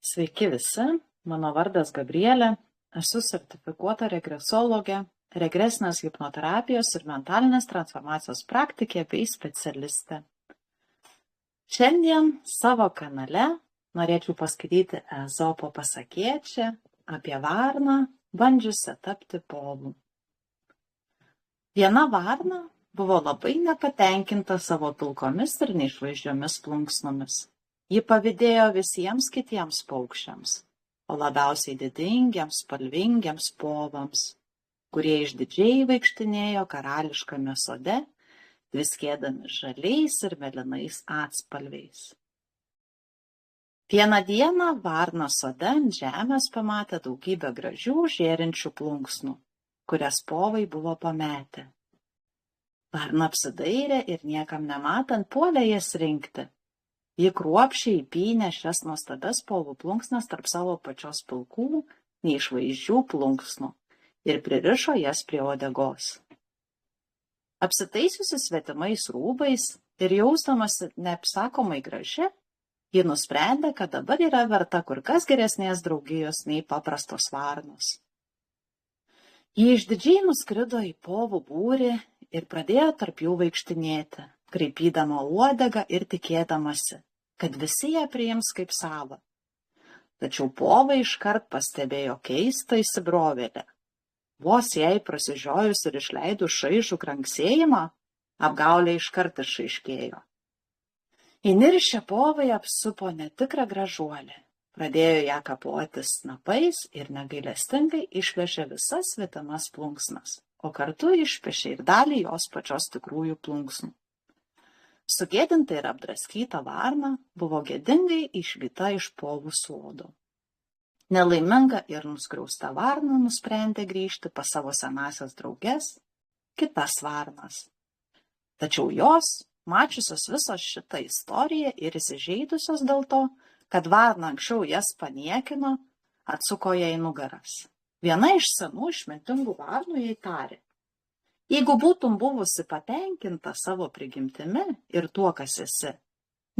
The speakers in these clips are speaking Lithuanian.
Sveiki visi, mano vardas Gabrielė, esu sertifikuota regresologė, regresinės hipnoterapijos ir mentalinės transformacijos praktikė bei specialistė. Šiandien savo kanale norėčiau paskaityti Ezopo pasakėčią apie varną, bandžiusią tapti povu. Viena varna buvo labai nepatenkinta savo pilkomis ir neišvaizdžiomis plunksnomis. Ji pavydėjo visiems kitiems paukščiams, o labiausiai didingiems, spalvingiems povams, kurie išdidžiai vaikštinėjo karališkame sode, tviskėdami žaliais ir mėlynais atspalviais. Vieną dieną varna sode ant žemės pamatė daugybę gražių žėrinčių plunksnų, kurias povai buvo pametę. Varna apsidairė ir niekam nematant puolė jas rinkti. Ji kruopščiai įpynė šias nuostabias povų plunksnas tarp savo pačios pilkų, neišvaizdžių plunksnų ir pririšo jas prie uodegos. Apsitaisiusi svetimais rūbais ir jausdamasi neapsakomai graži, ji nusprendė, kad dabar yra verta kur kas geresnės draugijos nei paprastos varnos. Ji išdidžiai nuskrido į povų būrį ir pradėjo tarp jų vaikštinėti, kraipydama uodegą ir tikėdamasi, kad visi ją priims kaip savą. Tačiau povai iškart pastebėjo keistą įsibrovėlę. Vos jai prasižiojus ir išleidus šaižų kranksėjimą, apgaulė iškart išaiškėjo. Įniršę povai apsupo netikrą gražuolę, pradėjo ją kapoti snapais ir negailestingai išplėšė visas svetimas plunksnas, o kartu išpešė ir dalį jos pačios tikrųjų plunksnų. Sugėdinta ir apdraskyta varna buvo gėdingai išvyta iš povų sodo. Nelaiminga ir nuskriausta varna nusprendė grįžti pas savo senąsias drauges, kitas varnas. Tačiau jos, mačiusios visą šitą istoriją ir įsižeidusios dėl to, kad varna anksčiau jas paniekino, atsuko jai nugaras. Viena iš senų išmintingų varnų jai tarė: jeigu būtum buvusi patenkinta savo prigimtimi ir tuo, kas esi,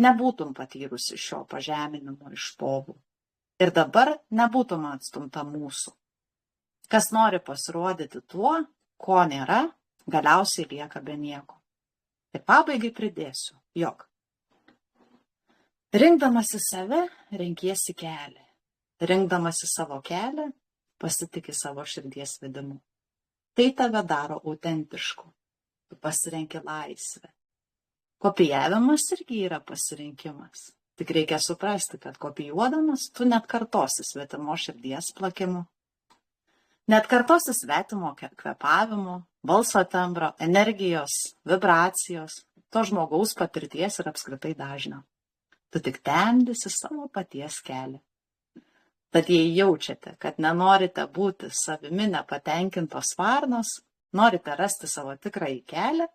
nebūtum patyrusi šio pažeminimo iš povų. Ir dabar nebūtum atstumta mūsų. Kas nori pasirodyti tuo, ko nėra, galiausiai lieka be nieko. Ir pabaigai pridėsiu, jog rinkdamasi save, renkiesi kelią. Rinkdamasi savo kelią, pasitiki savo širdies vedimu. Tai tave daro autentišku. Tu pasirenki laisvę. Kopijavimas irgi yra pasirinkimas. Tik reikia suprasti, kad kopijuodamas tu net kartosi svetimo širdies plakimu. Net kartosi svetimo kvėpavimo, balso tembro, energijos, vibracijos, to žmogaus patirties ir apskritai dažnio. Tu tik temdysi savo paties kelią. Tad jei jaučiate, kad nenorite būti savimi nepatenkintos varnos, norite rasti savo tikrąjį kelią,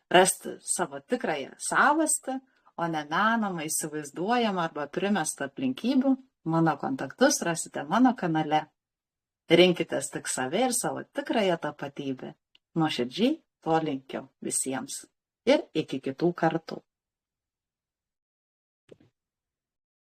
rasti savo tikrąją savastį, o ne menamą, įsivaizduojamą arba primestą aplinkybių, mano kontaktus rasite mano kanale. Rinkitės tik save ir savo tikrąją tapatybę. Nuoširdžiai to linkiu visiems. Ir iki kitų kartų.